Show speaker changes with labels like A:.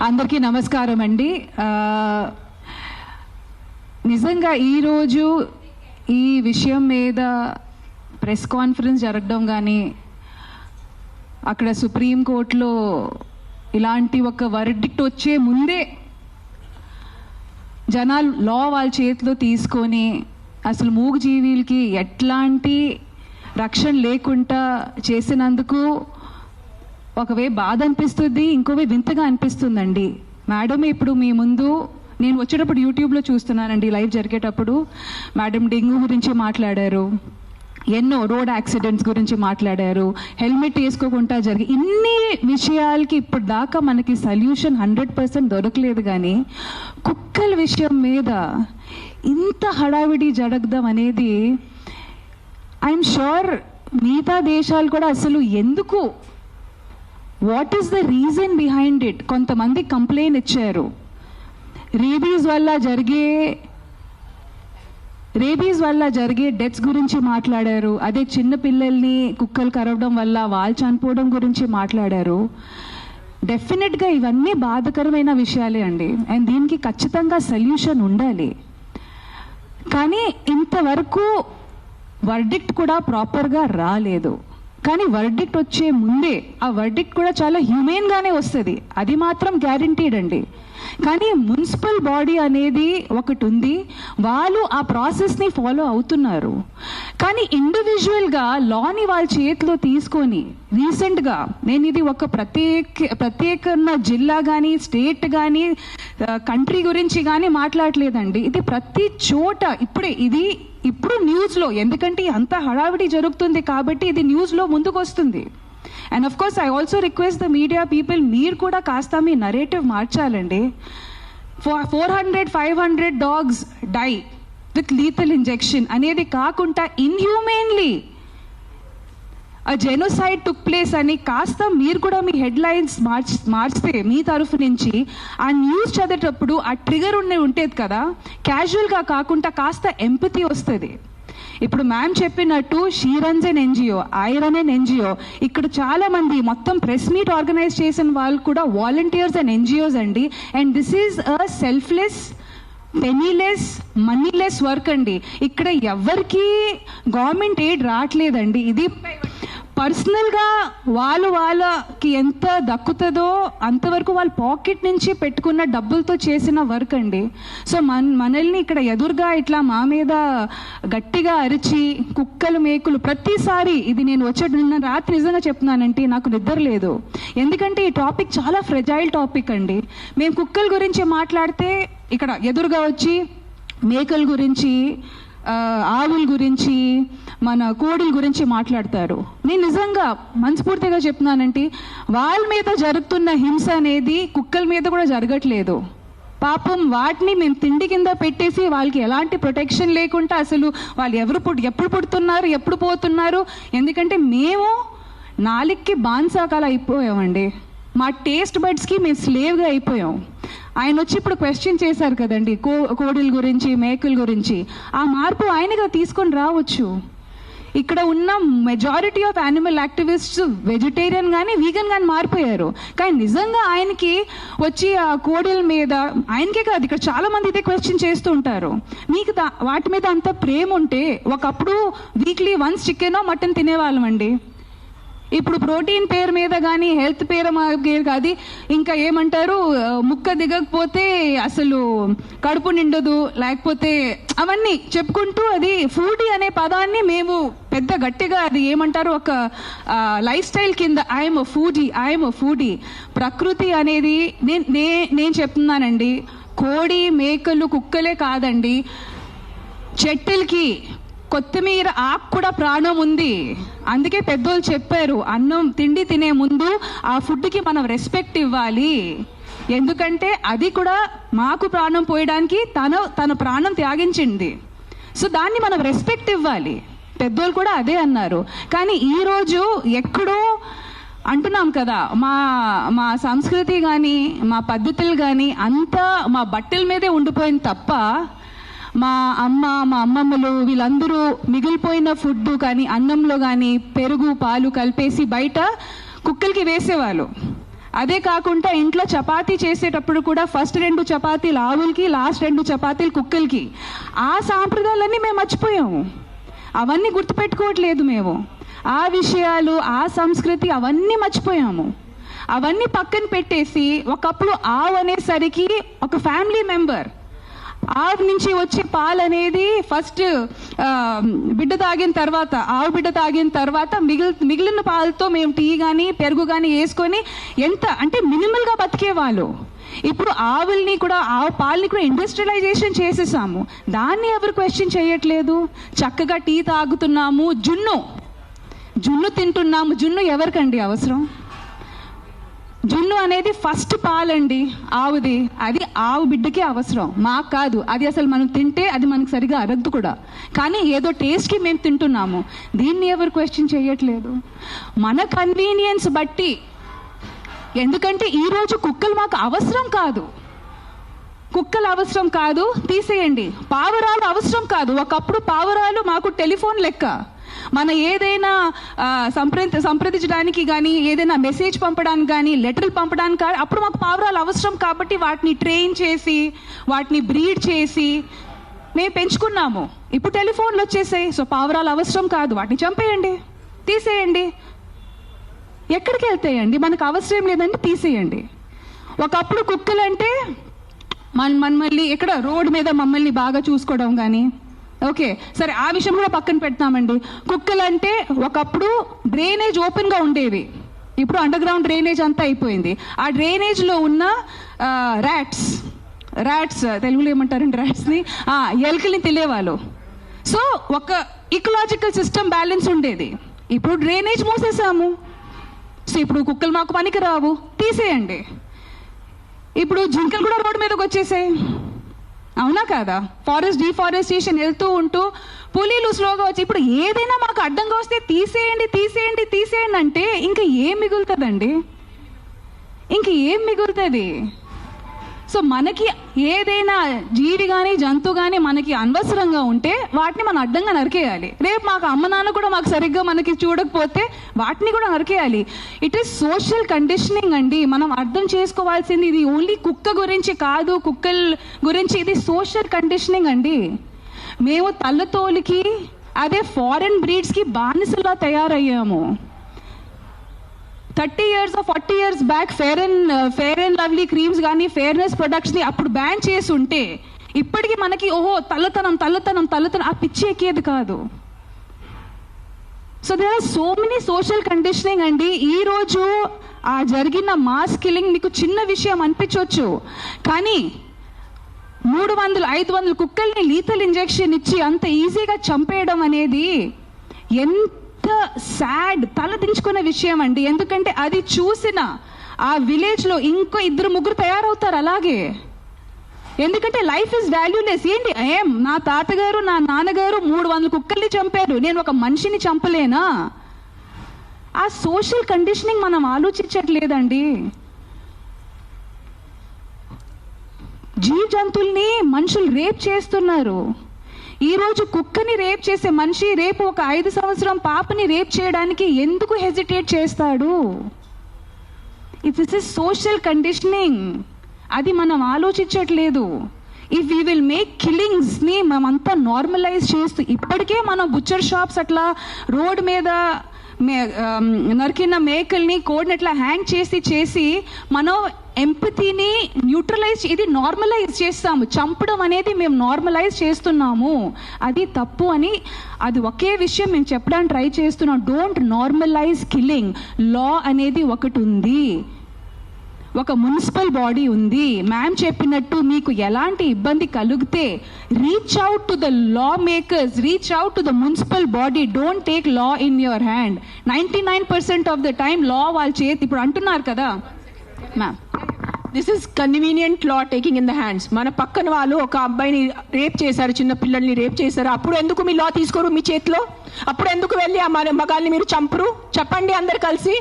A: అందరికీ నమస్కారం అండి. నిజంగా ఈరోజు ఈ విషయం మీద ప్రెస్ కాన్ఫరెన్స్ జరగడం కానీ అక్కడ సుప్రీంకోర్టులో ఇలాంటి ఒక వర్డిక్ట్ వచ్చే ముందే జనాలు లా వాళ్ళ చేతిలో తీసుకొని అసలు మూగజీవులకి ఎట్లాంటి రక్షణ లేకుండా చేసినందుకు ఒకవే బాధ అనిపిస్తుంది, ఇంకోవే వింతగా అనిపిస్తుందండి. మేడం ఇప్పుడు మీ ముందు నేను వచ్చేటప్పుడు యూట్యూబ్లో చూస్తున్నానండి, లైవ్ జరిగేటప్పుడు మేడం డెంగ్యూ గురించి మాట్లాడారు, ఎన్నో రోడ్ యాక్సిడెంట్స్ గురించి మాట్లాడారు, హెల్మెట్ వేసుకోకుండా జరిగి ఇన్ని విషయాలకి ఇప్పుడు దాకా మనకి సొల్యూషన్ 100% దొరకలేదు. కానీ కుక్కల విషయం మీద ఇంత హడావిడి జరగడం అనేది ఐఎమ్ షూర్ మిగతా దేశాలు కూడా అసలు ఎందుకు, what is the reason behind it. కొంతమంది కంప్లైంట్ ఇచ్చారు, రేబీస్ వల్ల జరిగే డెత్స్ గురించి మాట్లాడారు, అదే చిన్న పిల్లల్ని కుక్కలు కరవడం వల్ల వాళ్ళు చనిపోవడం గురించి మాట్లాడారు. డెఫినెట్గా ఇవన్నీ బాధాకరమైన విషయాలే అండి, అండ్ దీనికి ఖచ్చితంగా సొల్యూషన్ ఉండాలి. కానీ ఇంతవరకు వర్డిక్ట్ కూడా ప్రాపర్గా రాలేదు. కానీ వర్డిక్ట్ వచ్చే ముందే ఆ వర్డిక్ట్ కూడా చాలా హ్యూమెన్గానే వస్తుంది, అది మాత్రం గ్యారంటీడ్ అండి. కానీ మున్సిపల్ బాడీ అనేది ఒకటి ఉంది, వాళ్ళు ఆ ప్రాసెస్ని ఫాలో అవుతున్నారు. కానీ ఇండివిజువల్గా లాని వాళ్ళ చేతిలో తీసుకొని రీసెంట్గా నేను ఇది ఒక ప్రత్యేక జిల్లా కానీ స్టేట్ కానీ కంట్రీ గురించి కానీ మాట్లాడలేదండి, ఇది ప్రతి చోట ఇప్పుడు న్యూస్లో, ఎందుకంటే అంత హడావిడి జరుగుతుంది కాబట్టి ఇది న్యూస్లో ముందుకు వస్తుంది. And of course I also request the media people, మీరు కూడా కాస్త మీ నరేటివ్ మార్చాలండి. 400-500 dogs die with lethal injection అనేది కాకుండా ఇన్హ్యూమెన్లీ ఆ జెనోసైడ్ టుక్ ప్లేస్ అని కాస్త మీరు కూడా మీ హెడ్లైన్స్ మార్చితే మీ తరఫు నుంచి ఆ న్యూస్ చదివేటప్పుడు ఆ ట్రిగర్ ఉండేది కదా, క్యాజువల్గా కాకుండా కాస్త ఎంపతి వస్తుంది. ఇప్పుడు మ్యామ్ చెప్పినట్టు she runs an NGO, I run an NGO, ఇక్కడ చాలా మంది మొత్తం ప్రెస్ మీట్ ఆర్గనైజ్ చేసిన వాళ్ళు కూడా వాలంటీర్స్ అండ్ ఎన్జిఓస్ అండి. And this is a selfless, పెనీలెస్, మనీలెస్ work అండి. ఇక్కడ ఎవరికి గవర్నమెంట్ ఎయిడ్ రావట్లేదండి, ఇది పర్సనల్గా వాళ్ళకి ఎంత దక్కుతుందో అంతవరకు వాళ్ళ పాకెట్ నుంచి పెట్టుకున్న డబ్బులతో చేసిన వర్క్ అండి. సో మనల్ని ఇక్కడ ఎదురుగా ఇట్లా మా మీద గట్టిగా అరిచి కుక్కలు మేకులు ప్రతిసారి, ఇది నేను నిన్న రాత్రి నిజంగా చెప్తున్నానంటే నాకు నిద్ర లేదు, ఎందుకంటే ఈ టాపిక్ చాలా ఫ్రెజైల్ టాపిక్ అండి. మేము కుక్కల గురించి మాట్లాడితే ఇక్కడ ఎదురుగా వచ్చి మేకల గురించి, ఆవుల గురించి, మన కోడిల గురించి మాట్లాడతారు. నేను నిజంగా మనస్ఫూర్తిగా చెప్తున్నానంటే వాళ్ళ మీద జరుగుతున్న హింస అనేది కుక్కల మీద కూడా జరగట్లేదు. పాపం వాటిని మేము తిండి కింద పెట్టేసి వాళ్ళకి ఎలాంటి ప్రొటెక్షన్ లేకుండా అసలు వాళ్ళు ఎప్పుడు పుడుతున్నారు, ఎప్పుడు పోతున్నారు, ఎందుకంటే మేము నాలుగుకి బాన్సాకాలు అయిపోయామండి, మా టేస్ట్ బడ్స్కి మేము స్లేవ్గా అయిపోయాం. ఆయన వచ్చి ఇప్పుడు క్వశ్చన్ చేశారు కదండి కోడిల గురించి, మేకల గురించి, ఆ మార్పు ఆయనగా తీసుకొని రావచ్చు. ఇక్కడ ఉన్న majority of animal activists vegetarian కానీ వీగన్ కానీ మారిపోయారు. కానీ నిజంగా ఆయనకి వచ్చి ఆ కోడిల మీద, ఆయనకే కాదు ఇక్కడ చాలా మంది ఇదే క్వశ్చన్ చేస్తూ ఉంటారు, మీకు వాటి మీద అంత ప్రేమ ఉంటే ఒకప్పుడు వీక్లీ వన్స్ చికెనో మటన్ తినేవాళ్ళం అండి. ఇప్పుడు ప్రోటీన్ పేరు మీద కానీ హెల్త్ పేరు కాదు, ఇంకా ఏమంటారు, ముక్క దిగకపోతే అసలు కడుపు నిండదు, లేకపోతే అవన్నీ చెప్పుకుంటూ అది ఫుడీ అనే పదాన్ని మేము పెద్ద గట్టిగా అది ఏమంటారు ఒక లైఫ్ స్టైల్ కింద ఐఎమ్ అ ఫుడీ. ప్రకృతి అనేది నేను చెప్తున్నానండి, కోడి మేకలు కుక్కలే కాదండి, చెట్టులకి కొత్తిమీర ఆకు కూడా ప్రాణం ఉంది. అందుకే పెద్దోళ్ళు చెప్పారు, అన్నం తిండి తినే ముందు ఆ ఫుడ్కి మనం రెస్పెక్ట్ ఇవ్వాలి, ఎందుకంటే అది కూడా మాకు ప్రాణం పోయడానికి తన ప్రాణం త్యాగించింది. సో దాన్ని మనం రెస్పెక్ట్ ఇవ్వాలి, పెద్దోళ్ళు కూడా అదే అన్నారు. కానీ ఈరోజు ఎక్కడో అంటున్నాం కదా, మా సంస్కృతి కానీ మా పద్ధతులు కానీ అంతా మా బట్టల మీదే ఉండిపోయింది తప్ప మా అమ్మమ్మలు వీళ్ళందరూ మిగిలిపోయిన ఫుడ్ కానీ అన్నంలో కానీ పెరుగు పాలు కలిపేసి బయట కుక్కలకి వేసేవాళ్ళు. అదే కాకుండా ఇంట్లో చపాతీ చేసేటప్పుడు కూడా ఫస్ట్ 2 చపాతీలు ఆవులకి, లాస్ట్ 2 చపాతీలు కుక్కలకి. ఆ సాంప్రదాయాలన్నీ మేము మర్చిపోయాము, అవన్నీ గుర్తుపెట్టుకోవట్లేదు మేము. ఆ విషయాలు, ఆ సంస్కృతి అవన్నీ మర్చిపోయాము. అవన్నీ పక్కన పెట్టేసి ఒకప్పుడు ఆవు అనేసరికి ఒక ఫ్యామిలీ మెంబర్, ఆవు నుంచి వచ్చే పాలు అనేది ఫస్ట్ బిడ్డ తాగిన తర్వాత, ఆవు బిడ్డ తాగిన తర్వాత మిగిలిన పాలతో మేము టీ కానీ పెరుగు కానీ వేసుకొని ఎంత అంటే మినిమల్గా బతికేవాళ్ళు. ఇప్పుడు ఆవుల్ని కూడా, ఆవు పాలని కూడా ఇండస్ట్రియలైజేషన్ చేసేసాము. దాన్ని ఎవరు క్వశ్చన్ చేయట్లేదు. చక్కగా టీ తాగుతున్నాము, జున్ను తింటున్నాము. జున్ను ఎవరికండి అవసరం? జున్ను అనేది ఫస్ట్ పాలండి ఆవుది, అది ఆవు బిడ్డకే అవసరం, మాకు కాదు. అది అసలు మనం తింటే అది మనకు సరిగా అరగదు కూడా, కానీ ఏదో టేస్ట్కి మేము తింటున్నాము. దీన్ని ఎవరు క్వశ్చన్ చేయట్లేదు. మన కన్వీనియన్స్ బట్టి, ఎందుకంటే ఈరోజు కుక్కలు మాకు అవసరం కాదు, కుక్కలు అవసరం కాదు, తీసేయండి. పావురాలు అవసరం కాదు. ఒకప్పుడు పావురాలు మాకు టెలిఫోన్ లెక్క. మన ఏదైనా సంప్రదించడానికి కానీ, ఏదైనా మెసేజ్ పంపడానికి కానీ, లెటర్లు పంపడానికి కానీ అప్పుడు మాకు పావురాలు అవసరం. కాబట్టి వాటిని ట్రైన్ చేసి, వాటిని బ్రీడ్ చేసి మేము పెంచుకున్నాము. ఇప్పుడు టెలిఫోన్లు వచ్చేసాయి, సో పావురాలు అవసరం కాదు, వాటిని చంపేయండి, తీసేయండి. ఎక్కడికి వెళ్తాయండి? మనకు అవసరం లేదండి, తీసేయండి. ఒకప్పుడు కుక్కలంటే మమ్మల్ని ఎక్కడ రోడ్డు మీద మమ్మల్ని బాగా చూసుకోవడం కానీ, ఓకే సరే ఆ విషయం కూడా పక్కన పెడతామండి. కుక్కలంటే ఒకప్పుడు డ్రైనేజ్ ఓపెన్గా ఉండేవి, ఇప్పుడు అండర్ గ్రౌండ్ డ్రైనేజ్ అంతా అయిపోయింది. ఆ డ్రైనేజ్లో ఉన్న ర్యాట్స్ తెలుగులో ఏమంటారండి ర్యాట్స్ని, ఎలుకల్ని తెలియవాళ్ళు. సో ఒక ఇకలాజికల్ సిస్టమ్ బ్యాలెన్స్ ఉండేది. ఇప్పుడు డ్రైనేజ్ మూసేసాము, సో ఇప్పుడు కుక్కలు మాకు పనికి రావు, తీసేయండి. ఇప్పుడు జింకలు కూడా రోడ్డు మీదకి వచ్చేసాయి, అవునా కాదా? ఫారెస్ట్ డిఫారెస్టేషన్ వెళ్తూ ఉంటూ పులీలు స్లోగా వచ్చి ఇప్పుడు ఏదైనా మాకు అడ్డంగా వస్తే తీసేయండి అంటే ఇంకా ఏం మిగులుతుందండి? ఇంక ఏం మిగులుతుంది? సో మనకి ఏదైనా జీవి కానీ జంతువు కానీ మనకి అనవసరంగా ఉంటే వాటిని మనం అడ్డంగా నరికేయాలి. రేపు మాకు అమ్మ నాన్న కూడా మాకు సరిగ్గా మనకి చూడకపోతే వాటిని కూడా నరికేయాలి. ఇట్ ఈస్ సోషల్ కండిషనింగ్ అండి. మనం అర్థం చేసుకోవాల్సింది ఇది ఓన్లీ కుక్క గురించి కాదు, కుక్కల గురించి, ఇది సోషల్ కండిషనింగ్ అండి. మేము తల్లతోలికి అదే ఫారెన్ బ్రీడ్స్కి బానిసలా తయారయ్యాము. 30 years or 40 years back fair and lovely creams కానీ, ఫెయిర్నెస్ ప్రొడక్ట్స్ని అప్పుడు బ్యాన్ చేసి ఉంటే ఇప్పటికీ మనకి ఓహో తల్లతనం ఆ పిచ్చి ఎక్కేది కాదు. So there are so many social conditioning అండి. ఈరోజు ఆ జరిగిన మాస్ కిల్లింగ్ మీకు చిన్న విషయం అనిపించవచ్చు, కానీ 300-500 కుక్కల్ని లీథల్ ఇంజెక్షన్ ఇచ్చి అంత ఈజీగా చంపేయడం అనేది ఎంత సాడ్, తల దించుకునే విషయం అండి. ఎందుకంటే అది చూసిన ఆ విలేజ్లో ఇంకో 2-3 తయారవుతారు అలాగే. ఎందుకంటే లైఫ్ ఇస్ వాల్యూలెస్. ఏంటి నా తాతగారు నా నాన్నగారు 300 కుక్కల్ని చంపారు, నేను ఒక మనిషిని చంపలేనా? ఆ సోషల్ కండిషనింగ్ మనం ఆలోచించట్లేదండి. జీవ జంతువుల్ని మనుషులు రేప్ చేస్తున్నారు. ఈరోజు కుక్కని రేప్ చేసే మనిషి రేపు ఒక 5 సంవత్సరం పాపని రేప్ చేయడానికి ఎందుకు హెజిటేట్ చేస్తాడు? This is social conditioning. అది మనం ఆలోచించట్లేదు. ఇఫ్ వీ విల్ మేక్ కిల్లింగ్స్ని మనమంతా నార్మలైజ్ చేస్తూ, ఇప్పటికే మనం బుచ్చర్ షాప్స్ అట్లా రోడ్ మీద నరికిన మేకల్ని కోడిని అట్లా హ్యాంగ్ చేసి మనం ఎంపతిని న్యూట్రలైజ్, ఇది నార్మలైజ్ చేస్తాము. చంపడం అనేది మేము నార్మలైజ్ చేస్తున్నాము, అది తప్పు అని. అది ఒకే విషయం మేము చెప్పడానికి ట్రై చేస్తున్నాం. Don't normalise killing. లా అనేది ఒకటి ఉంది, ఒక మున్సిపల్ బాడీ ఉంది. మ్యామ్ చెప్పినట్టు మీకు ఎలాంటి ఇబ్బంది కలిగితే reach out to the law makers, reach out to the municipal body. Don't take law in your hand. 99% of the time law వాళ్ళ చేతి. ఇప్పుడు అంటున్నారు కదా ma'am,
B: this is convenient law taking in the hands. మన పక్కన వాళ్ళు ఒక అబ్బాయిని రేప్ చేశారు, చిన్న పిల్లల్ని రేప్ చేశారు. అప్పుడు ఎందుకు మీ లా తీసుకోరు మీ చేతిలో? అప్పుడు ఎందుకు వెళ్ళి ఆ మగాల్ని మీరు చంపరు? చెప్పండి అందరు కలిసి.